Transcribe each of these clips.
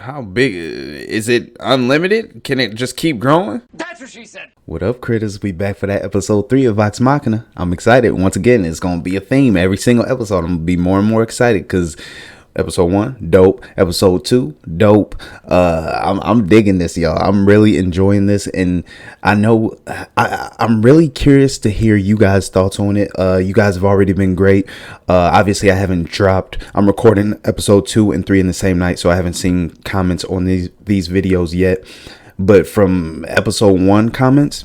How big is it? Unlimited? Can it just keep growing? That's what she said. What up, critters? We back for that episode 3 of Vox Machina. I'm excited. Once again, it's going to be a theme every single episode. I'm going to be more and more excited because episode 1, dope. Episode 2, dope. I'm digging this, y'all. I'm really enjoying this, and I know I'm really curious to hear you guys' thoughts on it. You guys have already been great. Obviously, I haven't dropped. I'm recording episode 2 and 3 in the same night, so I haven't seen comments on these videos yet. But from episode 1 comments,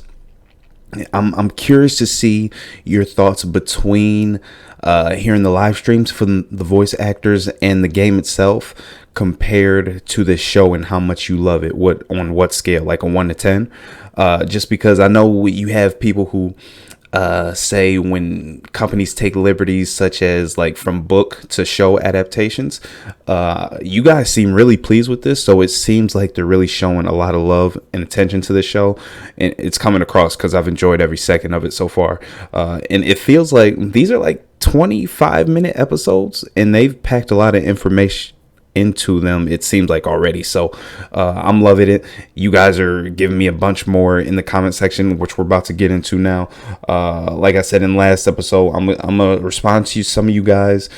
I'm curious to see your thoughts between hearing the live streams from the voice actors and the game itself compared to the show and how much you love it. On what scale, like a 1 to 10? Just because I know you have people who say when companies take liberties such as like from book to show adaptations, you guys seem really pleased with this, so it seems like they're really showing a lot of love and attention to the show, and it's coming across because I've enjoyed every second of it so far, and it feels like these are like 25-minute episodes and they've packed a lot of information into them, it seems like, already. So I'm loving it. You guys are giving me a bunch more in the comment section, which we're about to get into now. Like I said in last episode, I'm gonna respond to some of you guys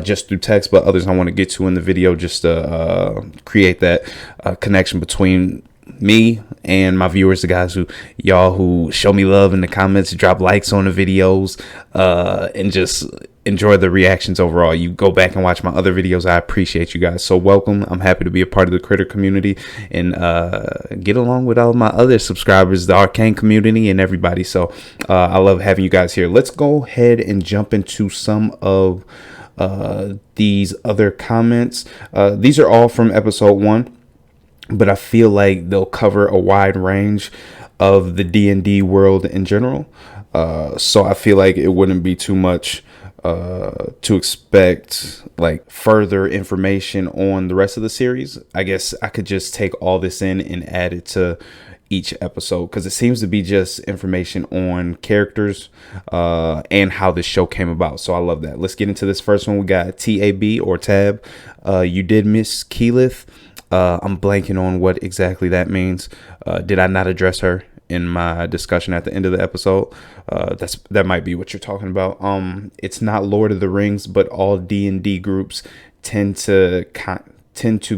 just through text, but others I want to get to in the video just to create that connection between me and my viewers, the guys who show me love in the comments, drop likes on the videos, and just enjoy the reactions overall. You go back and watch my other videos. I appreciate you guys. So welcome. I'm happy to be a part of the critter community and get along with all my other subscribers, the arcane community, and everybody. So I love having you guys here. Let's go ahead and jump into some of these other comments. These are all from episode 1, but I feel like they'll cover a wide range of the D&D world in general. So I feel like it wouldn't be too much to expect like further information on the rest of the series. I guess I could just take all this in and add it to each episode because it seems to be just information on characters and how this show came about. So I love that. Let's get into this first one. We got TAB or Tab. You did miss Keyleth. I'm blanking on what exactly that means. Did I not address her in my discussion at the end of the episode? That might be what you're talking about. It's not Lord of the Rings, but all D&D groups tend to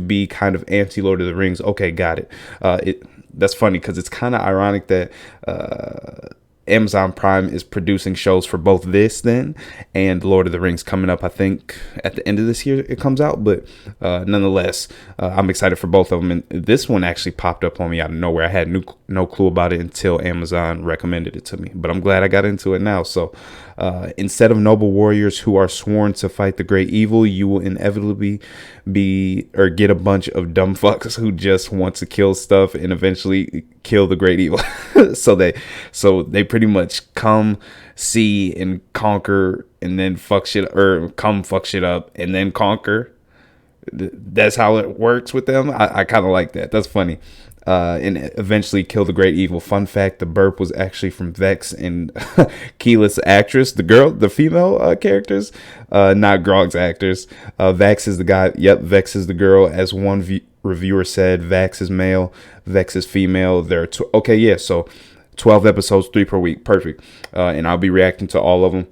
be kind of anti Lord of the Rings. Okay, got it. That's funny because it's kind of ironic that Amazon Prime is producing shows for both this then and Lord of the Rings coming up. I think at the end of this year it comes out, but nonetheless, I'm excited for both of them. And this one actually popped up on me out of nowhere. I had no clue about it until Amazon recommended it to me, but I'm glad I got into it now. So instead of noble warriors who are sworn to fight the great evil, you will inevitably get a bunch of dumb fucks who just want to kill stuff and eventually kill the great evil. so they pretty much come, see, and conquer, and then fuck shit up and then conquer. That's how it works with them. I kind of like that. That's funny. And eventually kill the great evil. Fun fact, the burp was actually from Vex and Keyleth's actress, the female characters, not Grog's actors. Vex is the guy. Yep, Vex is the girl. As one reviewer said, Vex is male, Vex is female. There are so 12 episodes, 3 per week. Perfect. And I'll be reacting to all of them.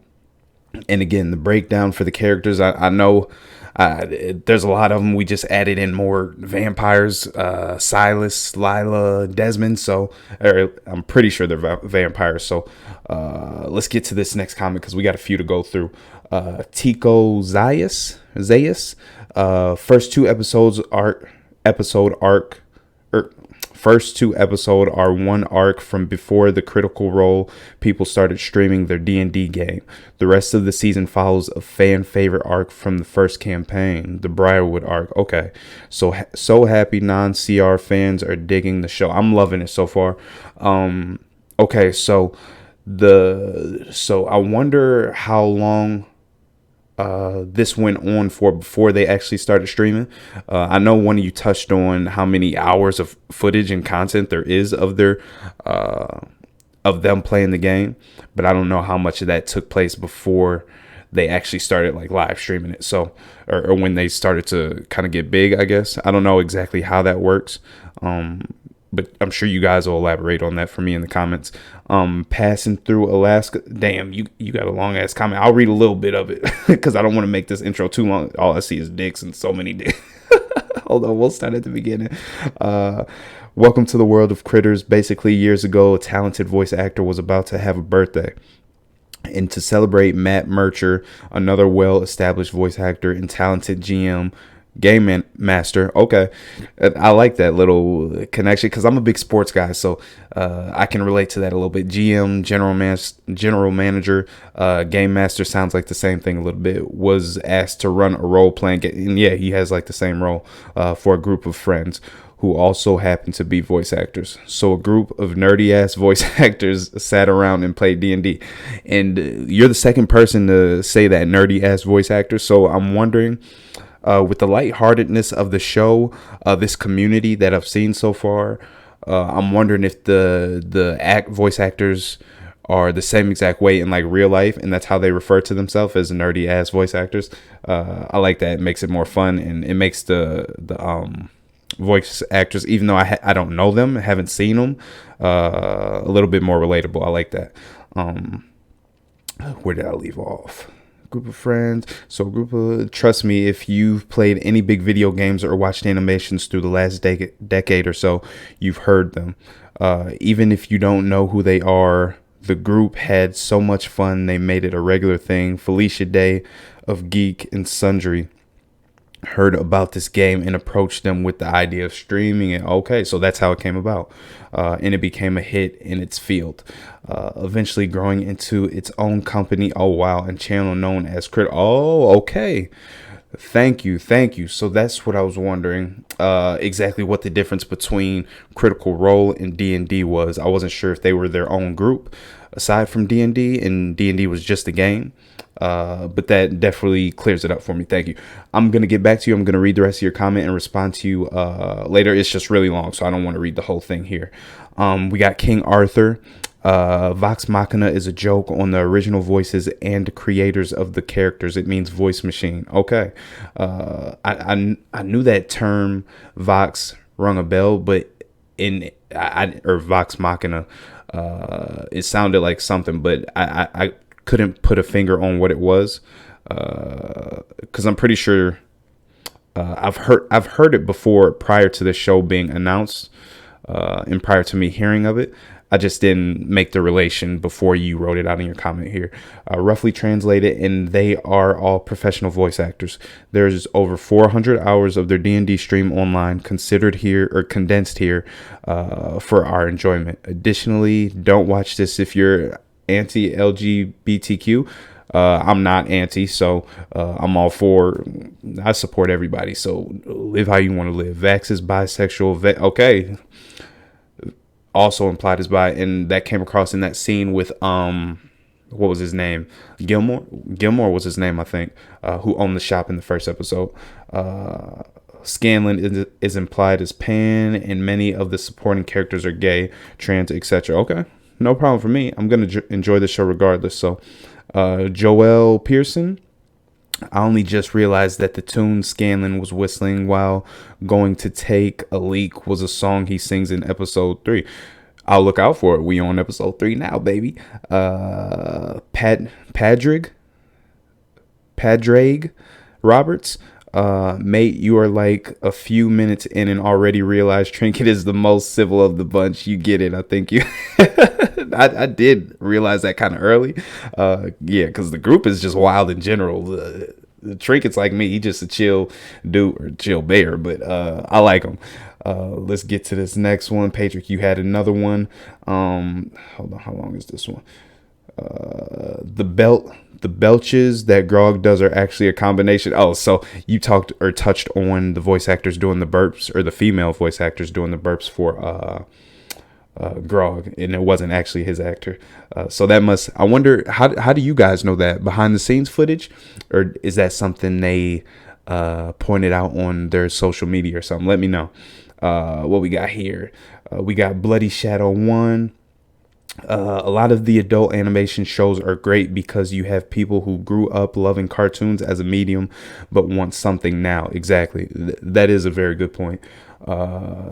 And again, the breakdown for the characters, I know there's a lot of them. We just added in more vampires, Silas, Lila, Desmond. So I'm pretty sure they're vampires. So let's get to this next comment because we got a few to go through. Tico Zayas. First two episodes are one arc from before the Critical Role people started streaming their D&D game. The rest of the season follows a fan favorite arc from the first campaign, the Briarwood arc. Okay, so happy non-CR fans are digging the show. I'm loving it so far. Okay, so I wonder how long this went on for before they actually started streaming. I know one of you touched on how many hours of footage and content there is of them playing the game, but I don't know how much of that took place before they actually started like live streaming it. So, or when they started to kind of get big, I guess. I don't know exactly how that works. But I'm sure you guys will elaborate on that for me in the comments. Passing through Alaska. Damn, you got a long ass comment. I'll read a little bit of it because I don't want to make this intro too long. All I see is dicks and so many dicks. Hold on, we'll start at the beginning. Welcome to the world of critters. Basically, years ago, a talented voice actor was about to have a birthday. And to celebrate, Matt Mercer, another well-established voice actor and talented game master. Okay, I like that little connection because I'm a big sports guy, so I can relate to that a little bit. GM, general manager, game master sounds like the same thing a little bit. Was asked to run a role-playing game, and yeah, he has like the same role for a group of friends who also happen to be voice actors. So a group of nerdy ass voice actors sat around and played D&D. And you're the second person to say that, nerdy ass voice actor. So I'm wondering, with the lightheartedness of the show, this community that I've seen so far, I'm wondering if the voice actors are the same exact way in like real life, and that's how they refer to themselves, as nerdy ass voice actors. I like that. It makes it more fun, and it makes the voice actors, even though I don't know them, haven't seen them, a little bit more relatable. I like that. Where did I leave off? Group of friends. Trust me, if you've played any big video games or watched animations through the last decade or so, you've heard them. Even if you don't know who they are, the group had so much fun they made it a regular thing. Felicia Day of Geek and Sundry heard about this game and approached them with the idea of streaming it. Okay, so that's how it came about. And it became a hit in its field, eventually growing into its own company. Oh, wow. And channel known as Crit. Oh, okay. Thank you. So that's what I was wondering, exactly what the difference between Critical Role and D&D was. I wasn't sure if they were their own group aside from D&D, and D&D was just a game. But that definitely clears it up for me. Thank you. I'm going to get back to you. I'm going to read the rest of your comment and respond to you later. It's just really long, so I don't want to read the whole thing here. We got King Arthur. Vox Machina is a joke on the original voices and creators of the characters. It means voice machine. Okay. I knew that term Vox rung a bell, but or Vox Machina, it sounded like something, but I couldn't put a finger on what it was, because I'm pretty sure I've heard it before prior to the show being announced, and prior to me hearing of it. I just didn't make the relation before you wrote it out in your comment here. Roughly translated, and they are all professional voice actors. There's over 400 hours of their D&D stream online considered here or condensed here for our enjoyment. Additionally, don't watch this if you're anti-LGBTQ. I'm not anti, so I'm all for. I support everybody. So live how you want to live. Vax is bisexual. Okay. Also implied as bi, and that came across in that scene with what was his name? Gilmore was his name, I think, who owned the shop in the first episode. Scanlan is implied as pan, and many of the supporting characters are gay, trans, etc. Okay, no problem for me. I'm gonna enjoy the show regardless. So, Joel Pearson. I only just realized that the tune Scanlan was whistling while going to take a leak was a song he sings in episode 3. I'll look out for it. We on episode 3 now, baby. Padraig Roberts. Mate, you are like a few minutes in and already realized Trinket is the most civil of the bunch. You get it. I think you I did realize that kind of early. Yeah, because the group is just wild in general. The Trinket's like me. He just a chill dude or chill bear, but I like him. Let's get to this next one. Patrick, you had another one. Hold on, how long is this one? The belches that Grog does are actually a combination. Oh, so you talked or touched on the voice actors doing the burps, or the female voice actors doing the burps for Grog, and it wasn't actually his actor. So that must, I wonder, how do you guys know that? Behind the scenes footage, or is that something they pointed out on their social media or something? Let me know. What we got here. We got Bloody Shadow 1. A lot of the adult animation shows are great because you have people who grew up loving cartoons as a medium but want something now. Exactly. That is a very good point.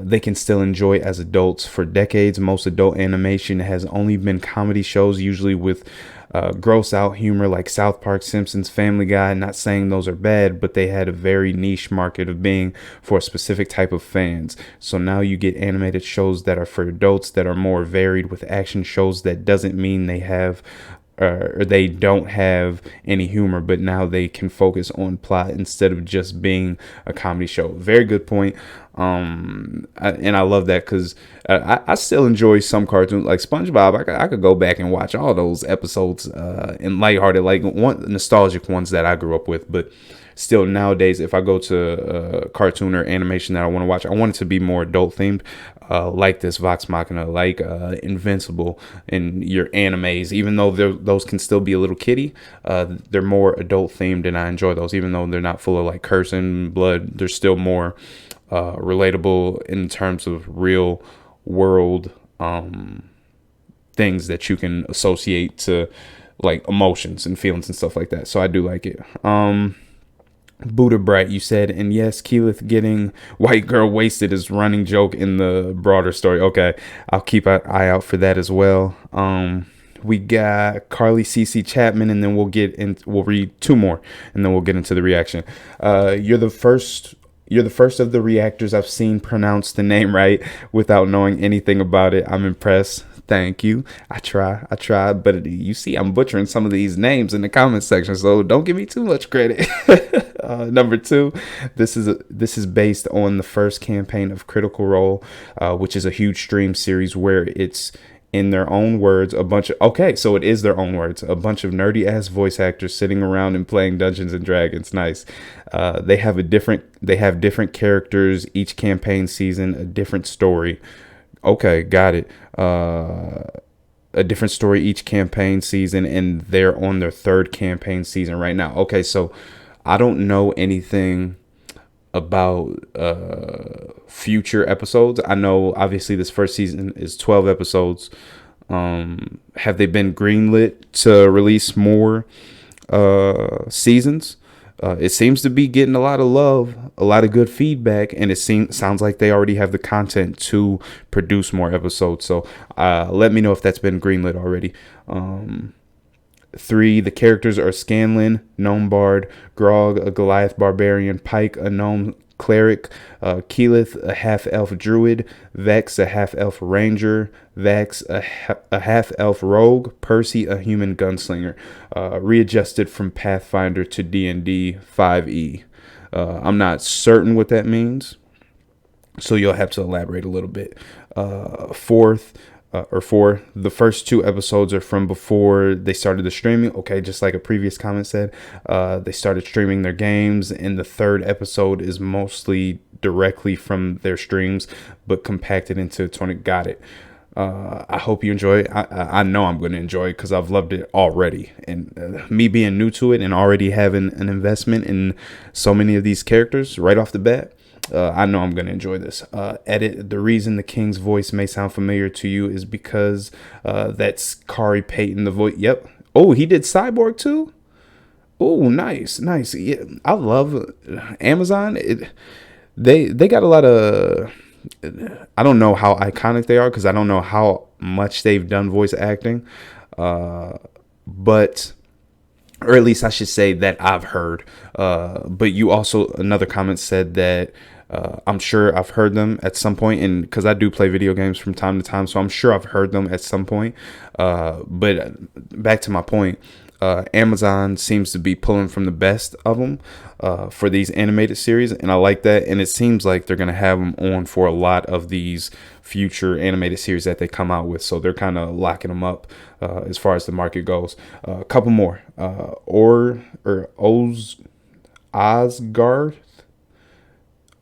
They can still enjoy as adults. For decades, most adult animation has only been comedy shows, usually with gross out humor like South Park, Simpsons, Family Guy. Not saying those are bad, but they had a very niche market of being for a specific type of fans. So now you get animated shows that are for adults that are more varied with action shows. That doesn't mean they have or they don't have any humor, but now they can focus on plot instead of just being a comedy show. Very good point. And I love that because I still enjoy some cartoons like SpongeBob. I could go back and watch all those episodes in lighthearted, like nostalgic ones that I grew up with. But still nowadays, if I go to a cartoon or animation that I want to watch, I want it to be more adult themed, like this Vox Machina, like Invincible and your animes. Even though those can still be a little kiddie, they're more adult themed, and I enjoy those. Even though they're not full of like cursing, blood, they're still more relatable in terms of real world things that you can associate to like emotions and feelings and stuff like that. So I do like it. Buddha Bright, you said, and yes, Keyleth getting white girl wasted is running joke in the broader story. Okay, I'll keep an eye out for that as well. We got Carly CC Chapman, and then we'll read two more, and then we'll get into the reaction. You're the first of the reactors I've seen pronounce the name right without knowing anything about it. I'm impressed. Thank you. I try, but you see, I'm butchering some of these names in the comment section, so don't give me too much credit. Number two, this is based on the first campaign of Critical Role, which is a huge stream series where it's in their own words so it is their own words, a bunch of nerdy ass voice actors sitting around and playing Dungeons and Dragons. Nice. They have different characters each campaign season, a different story. Okay, got it. A different story each campaign season, and they're on their third campaign season right now. Okay, so I don't know anything about future episodes. I know obviously this first season is 12 episodes. Have they been greenlit to release more seasons? It seems to be getting a lot of love, a lot of good feedback, and it sounds like they already have the content to produce more episodes. So let me know if that's been greenlit already. 3, the characters are Scanlan, Gnome Bard, Grog, a Goliath Barbarian, Pike, a Gnome Cleric, Keyleth, a half-elf Druid, Vex, a half-elf Ranger, Vax, a half-elf Rogue, Percy, a human gunslinger. Readjusted from Pathfinder to D&D 5e. I'm not certain what that means, so you'll have to elaborate a little bit. The first 2 episodes are from before they started the streaming. Okay, just like a previous comment said, they started streaming their games, and the 3rd episode is mostly directly from their streams, but compacted into 20. Got it. I hope you enjoy it. I know I'm going to enjoy it because I've loved it already. And me being new to it and already having an investment in so many of these characters right off the bat, I know I'm going to enjoy this. Edit. The reason the King's voice may sound familiar to you is because that's Kari Payton, the voice. Yep. Oh, he did Cyborg too? Oh, nice. Yeah, I love Amazon. They got a lot of... I don't know how iconic they are because I don't know how much they've done voice acting. But... or at least I should say that I've heard. But you also, another comment said that I'm sure I've heard them at some point, and because I do play video games from time to time, so I'm sure I've heard them at some point. But back to my point, Amazon seems to be pulling from the best of them for these animated series, and I like that. And it seems like they're going to have them on for a lot of these future animated series that they come out with, so they're kind of locking them up as far as the market goes. A couple more.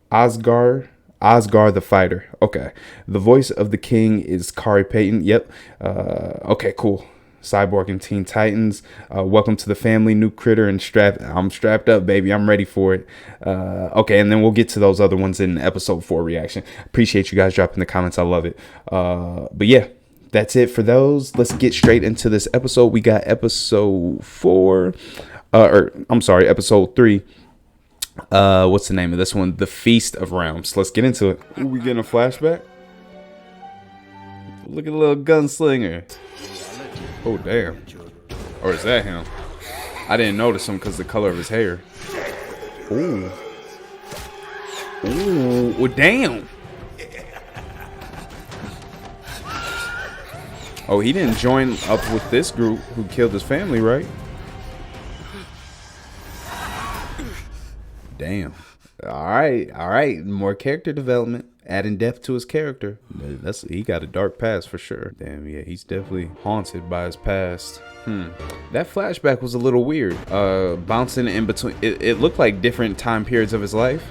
Osgar the Fighter. Okay. The voice of the king is Kari Payton. Yep. Okay, cool. Cyborg and Teen Titans. Welcome to the family, new critter, and I'm strapped up, baby. I'm ready for it. Okay, and then we'll get to those other ones in episode 4 reaction. Appreciate you guys dropping the comments. I love it. But yeah, that's it for those. Let's get straight into this episode. We got episode 4, episode 3. What's the name of this one? The Feast of Realms. Let's get into it. Ooh, we getting a flashback? Look at the little gunslinger. Oh, damn. Or is that him? I didn't notice him because the color of his hair. Ooh. Ooh, well, damn. Oh, he didn't join up with this group who killed his family, right? Damn. All right. More character development, adding depth to his character. He got a dark past for sure. Damn, yeah, he's definitely haunted by his past. That flashback was a little weird. Bouncing in between. It looked like different time periods of his life.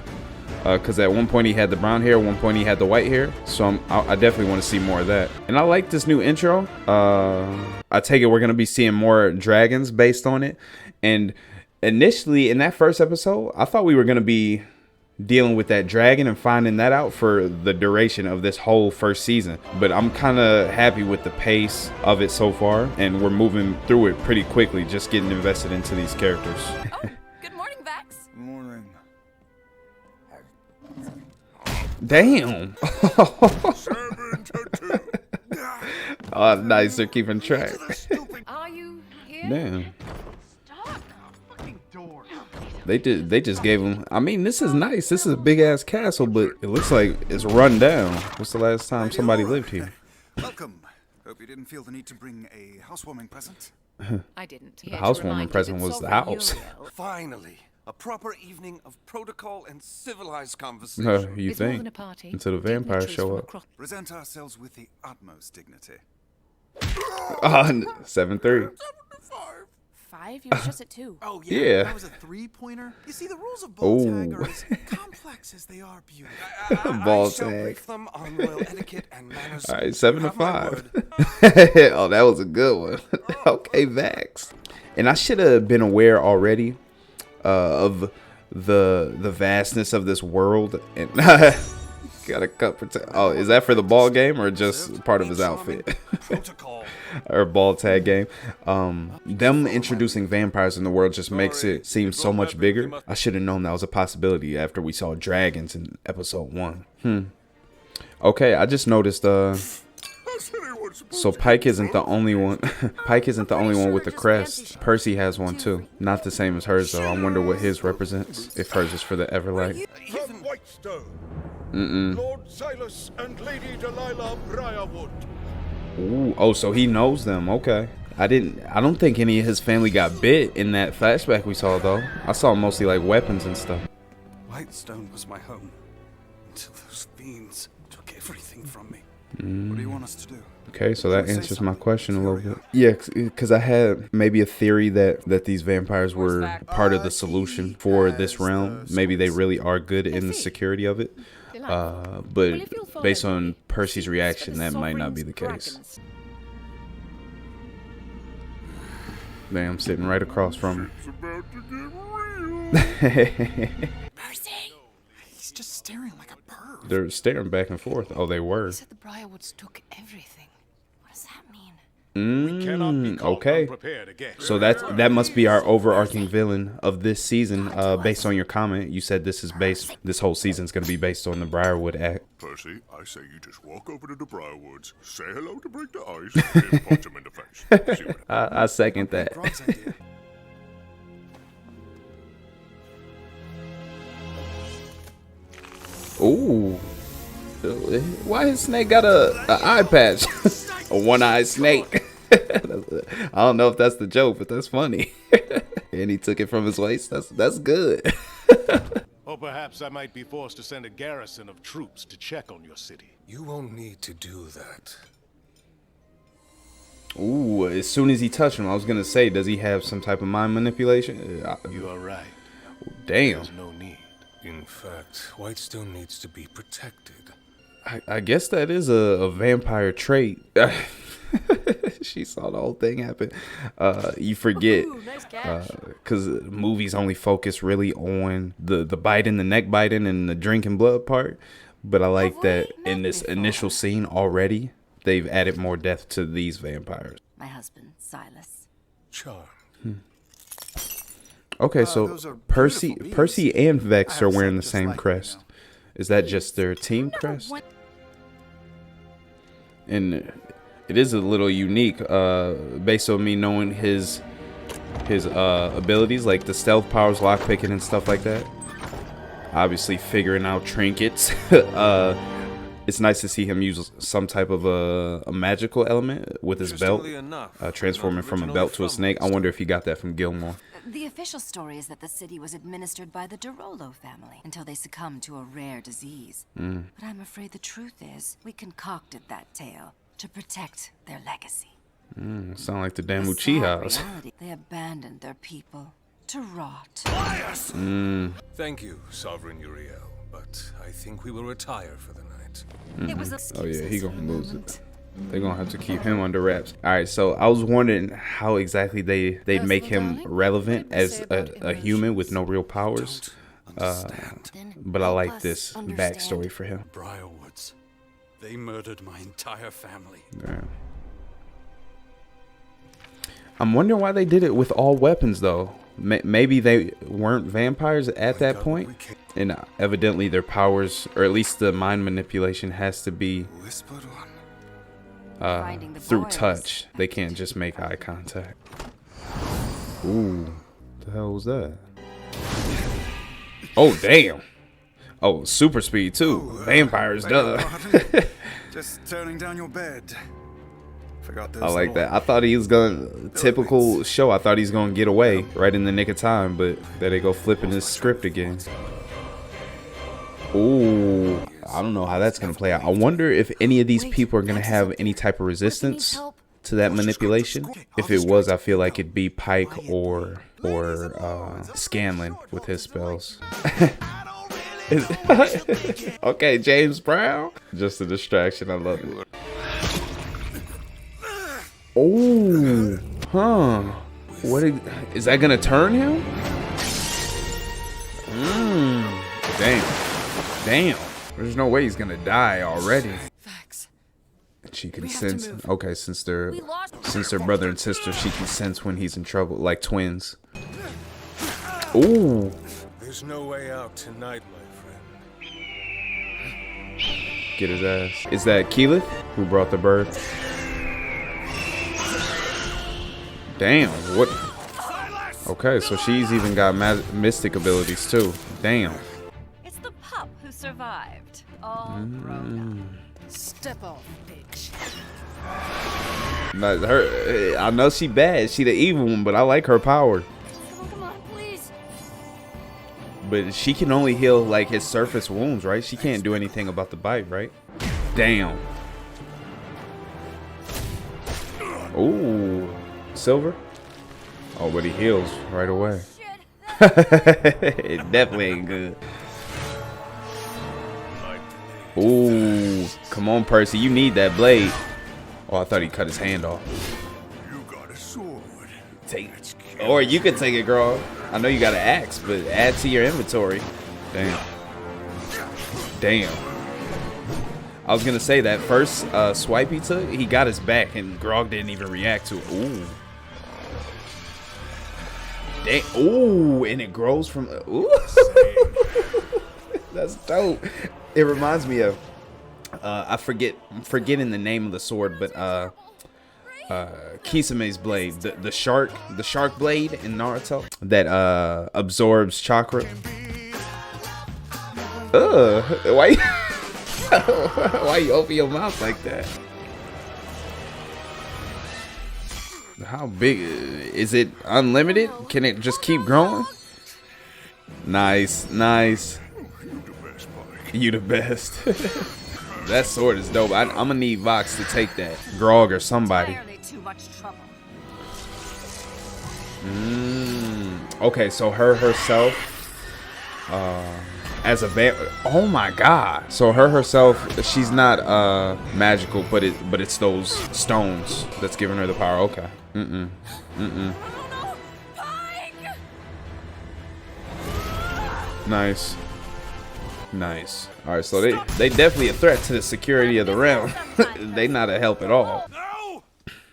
Because at one point he had the brown hair, at one point he had the white hair. So I definitely want to see more of that. And I like this new intro. I take it we're going to be seeing more dragons based on it. And initially in that first episode, I thought we were going to be dealing with that dragon and finding that out for the duration of this whole first season. But I'm kind of happy with the pace of it so far. And we're moving through it pretty quickly, just getting invested into these characters. Oh, good morning, Vax. Morning. Damn. Oh, nice. They're keeping track. Are you here? Damn. Stop. They just gave him. I mean, this is nice. This is a big ass castle, but it looks like it's run down. What's the last time somebody lived here? Welcome. Hope you didn't feel the need to bring a housewarming present. I didn't. The housewarming present was the house. Finally, a proper evening of protocol and civilized conversation. You It's more think? than a party. Until the vampires show up. Present ourselves with the utmost dignity. 7-3. 5? You were just at 2. Oh, Yeah. That was a 3-pointer. You see, the rules of ball tag Oh. are as complex as they are beautiful. Ball I shall tag. brief them on royal etiquette and manners. All right, You 7 to have my 5. word. Oh, that was a good one. Okay, Vax. And I should have been aware already of the vastness of this world. And gotta cut. Oh, is that for the ball game or just part of his outfit? Protocol. Or ball tag game. Them introducing vampires in the world just makes it seem so much bigger. I should have known that was a possibility after we saw dragons in episode 1. Okay, I just noticed so Pike isn't the only one. Pike isn't the only one with the crest. Percy has one too. Not the same as hers though. I wonder what his represents. If hers is for the Everlight. From Whitestone, Lord Silas and Lady Delilah Briarwood. Ooh, oh, so he knows them. Okay. I don't think any of his family got bit in that flashback we saw though. I saw mostly like weapons and stuff. Whitestone was my home until those fiends took everything from me. What do you want us to do? Okay, so that answers my question a little bit. Yeah, because I had maybe a theory that these vampires were part of the solution for this realm. Maybe they really are good in the security of it. But based on Percy's reaction, that might not be the case. Damn, I'm sitting right across from her. Percy! He's just staring like a perv. They're staring back and forth. Oh, they were. You said the Briarwoods took everything. What does that mean? Okay. So that must be our overarching villain of this season. Based on your comment, you said this whole season's gonna be based on the Briarwood Act. Percy, I say you just walk over to the Briarwoods, say hello to Break the Ice, and then punch him in the face. See what I second that. Grog's idea. Ooh. Why his snake got a eye patch? A one-eyed snake. I don't know if that's the joke, but that's funny. And he took it from his waist. That's good. Or perhaps I might be forced to send a garrison of troops to check on your city. You won't need to do that. Ooh, as soon as he touched him, I was gonna say, does he have some type of mind manipulation? You are right. Damn. There's no need. In fact, Whitestone needs to be protected. I guess that is a vampire trait. She saw the whole thing happen. You forget, Ooh, nice catch. because movies only focus really on the biting, the neck biting, and the drinking blood part. But I like that in this initial scene already, they've added more depth to these vampires. My husband, Silas. Charmed. Okay, so those are Percy beautiful beads. Percy and Vex I are have wearing the some just same like it, crest. you Is that just their team crest? And it is a little unique, based on me knowing his abilities, like the stealth powers, lockpicking, and stuff like that. Obviously, figuring out trinkets. It's nice to see him use some type of a magical element with his belt, transforming from a belt to a snake. I wonder if he got that from Gilmore. The official story is that the city was administered by the Derolo family until they succumbed to a rare disease. But I'm afraid the truth is we concocted that tale to protect their legacy. Sound like the damn The Uchiha sad house. reality, they abandoned their people to rot. Thank you, Sovereign Uriel, but I think we will retire for the night. It was Oh yeah, he excuses gonna for a lose moment. it. They're gonna have to keep him under wraps. All right, so I was wondering how exactly they'd make him relevant as a human with no real powers. Understand. But I Help like us this understand. backstory for him. Briarwoods. They murdered my entire family. Yeah. I'm wondering why they did it with all weapons though. Maybe they weren't vampires at that point, and evidently their powers, or at least the mind manipulation, has to be Whispered one. Finding the through boys. touch. They can't just make eye contact. Ooh, the hell was that? Oh damn! Oh, super speed too. Vampires, Beg your duh. pardon. Just turning down your bed. Forgot those I like little- that. I thought he was gonna typical show. I thought he's gonna get away right in the nick of time, but there they go flipping his script again. Ooh, I don't know how that's gonna play out. I wonder if any of these people are gonna have any type of resistance to that manipulation. If it was, I feel like it'd be Pike or Scanlan with his spells. Okay, James Brown. Just a distraction. I love it. Oh, huh. What is that gonna turn him? Damn. There's no way he's gonna die already. Facts. She can We have to sense. move. Okay, since they're brother and sister, she can sense when he's in trouble, like twins. Ooh, There's no way out tonight, my friend. get his ass. Is that Keyleth who brought the bird? Damn, what? Okay, so she's even got mystic abilities too. Damn. It's the pup who survived. All grown up. Step off, bitch. Not her. I know she bad. She the evil one, but I like her power. Come on, please. But she can only heal like his surface wounds, right? She can't do anything about the bite, right? Damn. Ooh, Silver. Oh, but he heals right away. It definitely ain't good. Ooh, come on, Percy. You need that blade. Oh, I thought he cut his hand off. You got a sword. Take it. Or you could take it, girl. I know you got an axe, but add to your inventory. Damn. I was gonna say that first swipe he took, he got his back, and Grog didn't even react to it. Ooh. Dang. Ooh, and it grows from. Ooh. That's dope. It reminds me of. I'm forgetting the name of the sword, but Kisame's blade, the shark blade in Naruto that absorbs chakra. Why why you open your mouth like that? How big is it? Unlimited? Can it just keep growing? Nice. You the best. That sword is dope. I'm gonna need Vox to take that. Grog or somebody. Entirely too much trouble. Okay, so her herself, as a oh my god. So her herself, she's not magical, but it's those stones that's giving her the power. Okay. Nice. Nice. All right, so they definitely a threat to the security of the realm. They not a help at all. No!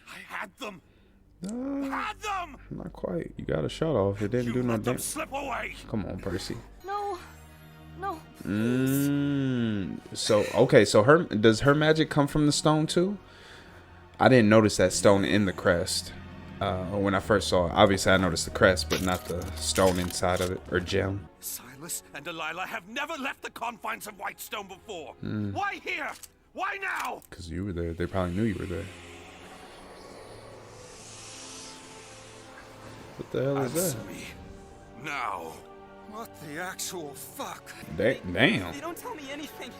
I had them. Had them. Not quite. You got a shot off. It didn't You do no let them damage. slip away. Come on, Percy. No. No. So okay, so does her magic come from the stone too? I didn't notice that stone in the crest when I first saw it. Obviously, I noticed the crest, but not the stone inside of it or gem. Silas and Delilah have never left the confines of Whitestone before. Why here? Why now? Because you were there. They probably knew you were there. What the hell is Answer that? me now. What the actual fuck? Damn. You don't tell me anything.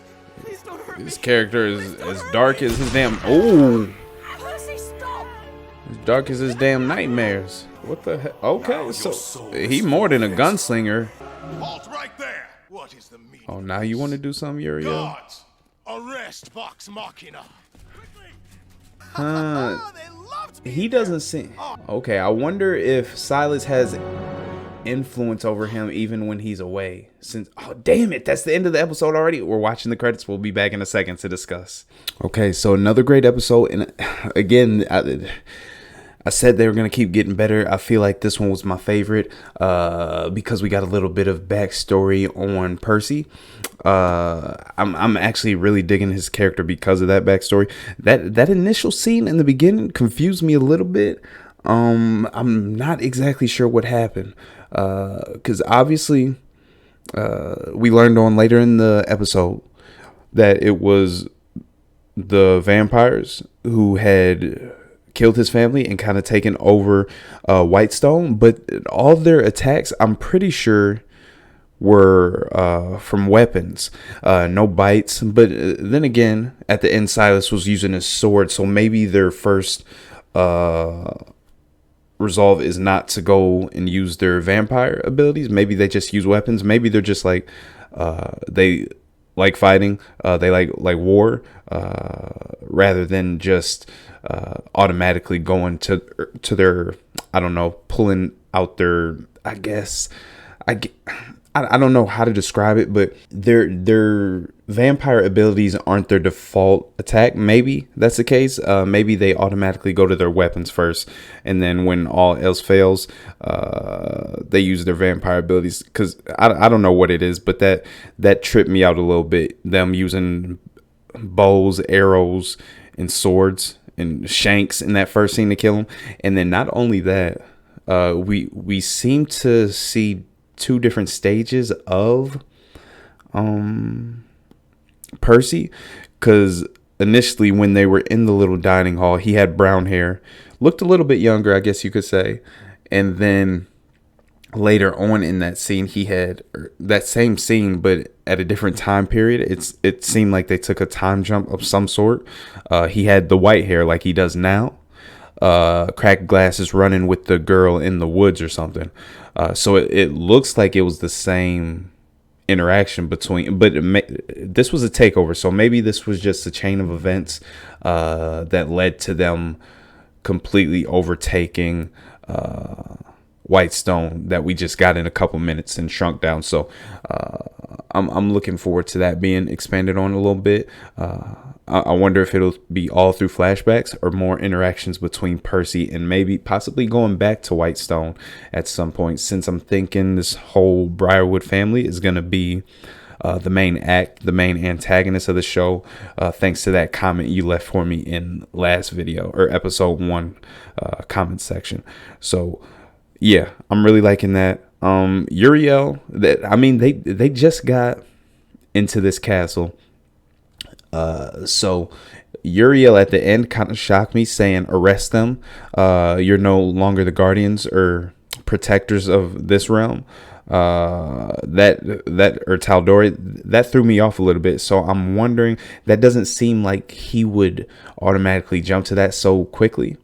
Please don't hurt me. This character is Please don't as hurt dark me. as his damn. Ooh. Percy, stop! As dark as his damn nightmares. What the heck? Now Okay, your so soul he is more than a forfeit. gunslinger. Halt right there! What is the meaning? Oh, now you want to do something, Uriel? Guards! Arrest Vox Machina! He doesn't seem. Okay, I wonder if Silas has influence over him even when he's away. Since, oh, damn it, that's the end of the episode already. We're watching the credits. We'll be back in a second to discuss. Okay, so another great episode. And again, I said they were going to keep getting better. I feel like this one was my favorite because we got a little bit of backstory on Percy. I'm actually really digging his character because of that backstory. That initial scene in the beginning confused me a little bit. I'm not exactly sure what happened because obviously we learned on later in the episode that it was the vampires who had killed his family and kind of taken over Whitestone, but all their attacks, I'm pretty sure, were from weapons, no bites. But then again, at the end, Silas was using his sword, so maybe their first resolve is not to go and use their vampire abilities. Maybe they just use weapons. Maybe they're just like they like fighting, they like war, rather than just automatically going to their, I don't know, pulling out their, I guess I don't know how to describe it, but their vampire abilities aren't their default attack. Maybe that's the case. Maybe they automatically go to their weapons first, and then when all else fails, they use their vampire abilities. Because I don't know what it is, but that tripped me out a little bit. Them using bows, arrows, and swords and shanks in that first scene to kill him. And then not only that, we seem to see two different stages of Percy, because initially when they were in the little dining hall, he had brown hair, looked a little bit younger, I guess you could say, and then later on in that scene he had that same scene but at a different time period. It seemed like they took a time jump of some sort. He had the white hair like he does now, cracked glasses, running with the girl in the woods or something. So it looks like it was the same interaction between, but this was a takeover. So maybe this was just a chain of events that led to them completely overtaking Whitestone that we just got in a couple minutes and shrunk down. So I'm looking forward to that being expanded on a little bit. I wonder if it'll be all through flashbacks or more interactions between Percy and maybe possibly going back to Whitestone at some point, since I'm thinking this whole Briarwood family is going to be the main act, the main antagonist of the show, thanks to that comment you left for me in last video or episode 1 comment section. So yeah, I'm really liking that. Uriel, they just got into this castle. So Uriel at the end kind of shocked me, saying, arrest them. You're no longer the guardians or protectors of this realm. That or Taldori, that threw me off a little bit. So I'm wondering, that doesn't seem like he would automatically jump to that so quickly.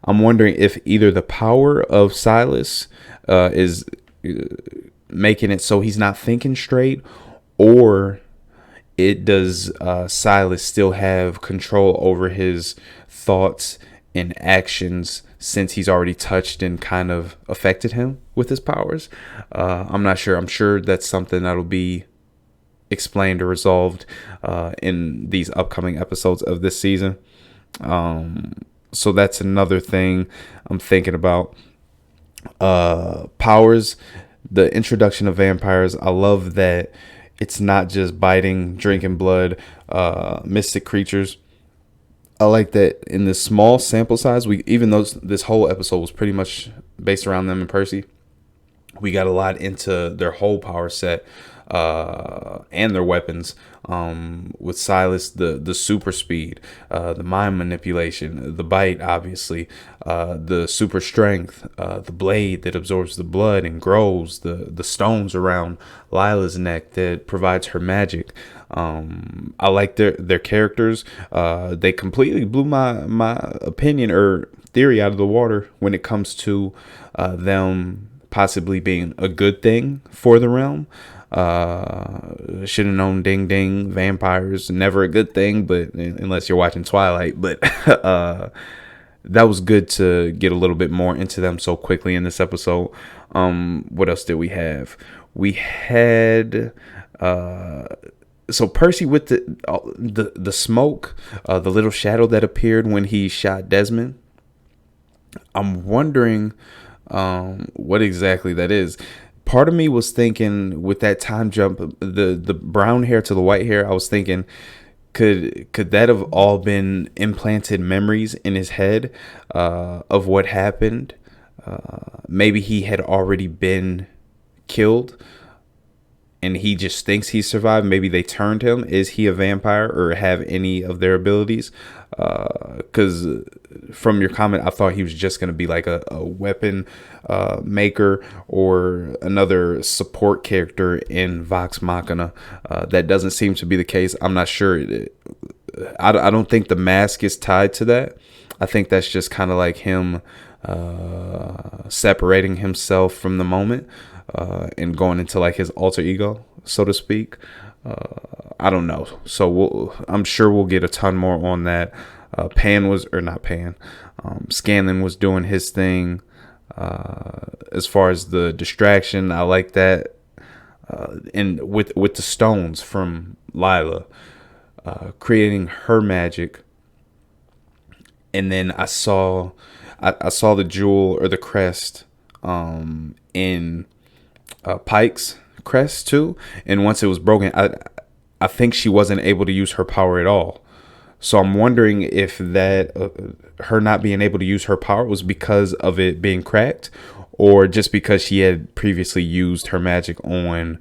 I'm wondering if either the power of Silas is making it so he's not thinking straight, or does Silas still have control over his thoughts and actions since he's already touched and kind of affected him with his powers. I'm not sure. I'm sure that's something that'll be explained or resolved in these upcoming episodes of this season. So that's another thing I'm thinking about. Powers, the introduction of vampires. I love that it's not just biting, drinking blood, mystic creatures. I like that in this small sample size, even though this whole episode was pretty much based around them and Percy, we got a lot into their whole power set and their weapons. With Silas, the super speed, the mind manipulation, the bite, obviously, the super strength, the blade that absorbs the blood and grows, the stones around Lila's neck that provides her magic. I like their characters. They completely blew my opinion or theory out of the water when it comes to them possibly being a good thing for the realm. Should have known, ding ding, vampires never a good thing, but unless you're watching Twilight. But that was good to get a little bit more into them so quickly in this episode. What else did we have? We had so Percy with the smoke, the little shadow that appeared when he shot Desmond. I'm wondering what exactly that is. Part of me was thinking with that time jump, the brown hair to the white hair, I was thinking, could that have all been implanted memories in his head of what happened? Maybe he had already been killed and he just thinks he survived. Maybe they turned him. Is he a vampire or have any of their abilities? Because from your comment, I thought he was just going to be like a weapon maker or another support character in Vox Machina. That doesn't seem to be the case. I'm not sure. I don't think the mask is tied to that. I think that's just kind of like him separating himself from the moment and going into like his alter ego, so to speak. I don't know. So I'm sure we'll get a ton more on that. Scanlan was doing his thing. As far as the distraction, I like that. And with the stones from Lila, creating her magic. And then I saw the jewel or the crest in Pike's crest too. And once it was broken, I think she wasn't able to use her power at all. So I'm wondering if that her not being able to use her power was because of it being cracked, or just because she had previously used her magic on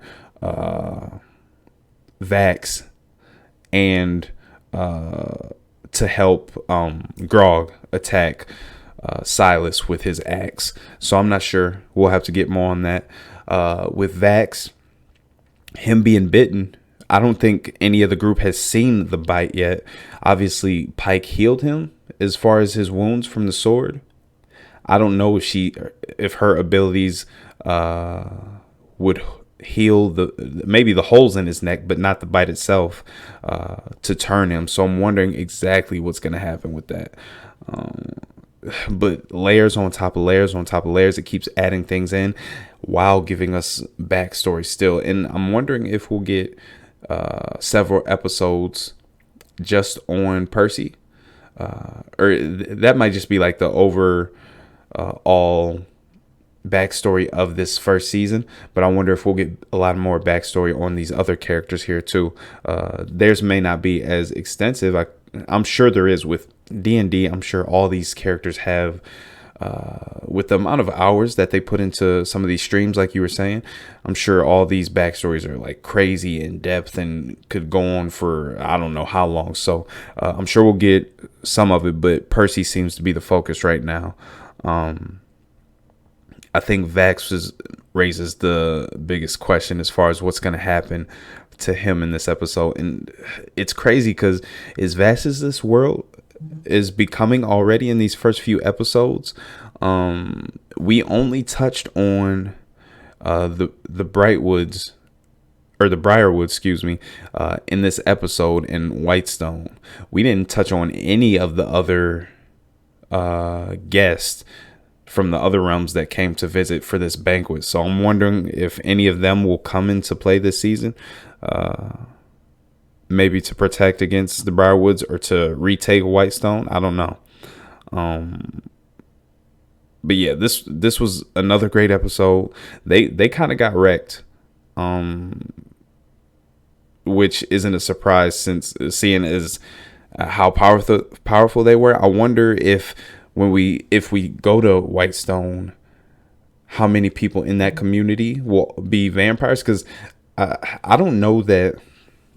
Vax and to help Grog attack Silas with his axe. So I'm not sure. We'll have to get more on that. With Vax, him being bitten, I don't think any of the group has seen the bite yet. Obviously, Pike healed him as far as his wounds from the sword. I don't know if her abilities would heal maybe the holes in his neck, but not the bite itself to turn him. So I'm wondering exactly what's going to happen with that. But layers on top of layers on top of layers, it keeps adding things in while giving us backstory still. And I'm wondering if we'll get several episodes just on Percy, or that might just be like the all backstory of this first season. But I wonder if we'll get a lot more backstory on these other characters here too. Theirs may not be as extensive. I'm sure there is with D&D. I'm sure all these characters have, with the amount of hours that they put into some of these streams, like you were saying, I'm sure all these backstories are like crazy in depth and could go on for I don't know how long. So I'm sure we'll get some of it, but Percy seems to be the focus right now. I think Vax raises the biggest question as far as what's going to happen to him in this episode. And it's crazy because as vast as this world is becoming already in these first few episodes, we only touched on the Brightwoods, or the Briarwoods, excuse me, in this episode in Whitestone. We didn't touch on any of the other guests from the other realms that came to visit for this banquet. So I'm wondering if any of them will come into play this season. maybe to protect against the Briarwoods or to retake Whitestone. I don't know. But yeah, this was another great episode. They kind of got wrecked, which isn't a surprise since seeing as how powerful they were. I wonder if we go to Whitestone, how many people in that community will be vampires? Because I don't know that.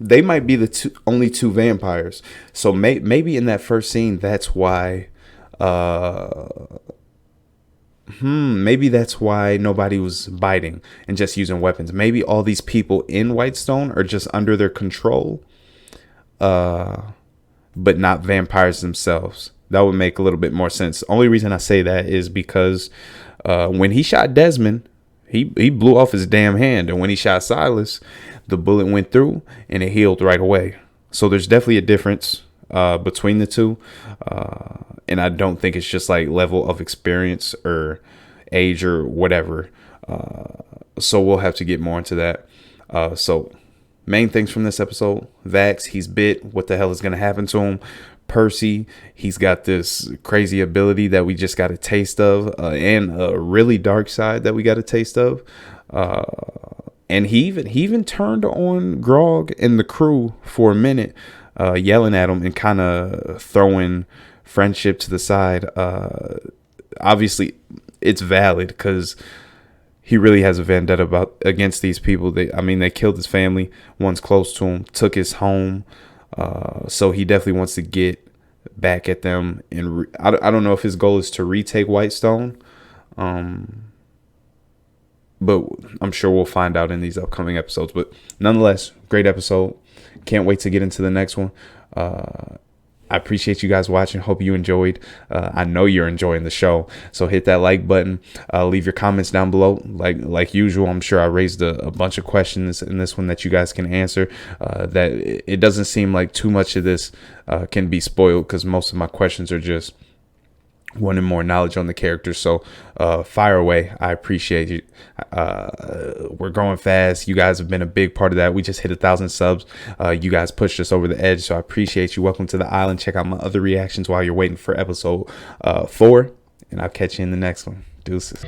They might be the only two vampires. So maybe in that first scene, that's why. Maybe that's why nobody was biting and just using weapons. Maybe all these people in Whitestone are just under their control, but not vampires themselves. That would make a little bit more sense. The only reason I say that is because when he shot Desmond, he blew off his damn hand, and when he shot Silas, the bullet went through and it healed right away. So there's definitely a difference between the two, and I don't think it's just like level of experience or age or whatever. So we'll have to get more into that. So main things from this episode: Vax, he's bit. What the hell is going to happen to him? Percy, he's got this crazy ability that we just got a taste of, and a really dark side that we got a taste of. And he even turned on Grog and the crew for a minute, yelling at him and kind of throwing friendship to the side. Obviously, it's valid because he really has a vendetta against these people. They killed his family, one's close to him, took his home. So he definitely wants to get back at them. And I don't know if his goal is to retake Whitestone. But I'm sure we'll find out in these upcoming episodes. But nonetheless, great episode. Can't wait to get into the next one. I appreciate you guys watching. Hope you enjoyed. I know you're enjoying the show. So hit that like button. Leave your comments down below. Like usual, I'm sure I raised a bunch of questions in this one that you guys can answer. That it doesn't seem like too much of this can be spoiled, because most of my questions are just wanting more knowledge on the characters. So fire away. I appreciate you. We're growing fast. You guys have been a big part of that. We just hit 1,000 subs. You guys pushed us over the edge, so I appreciate you. Welcome to the island. Check out my other reactions while you're waiting for episode 4, and I'll catch you in the next one. Deuces.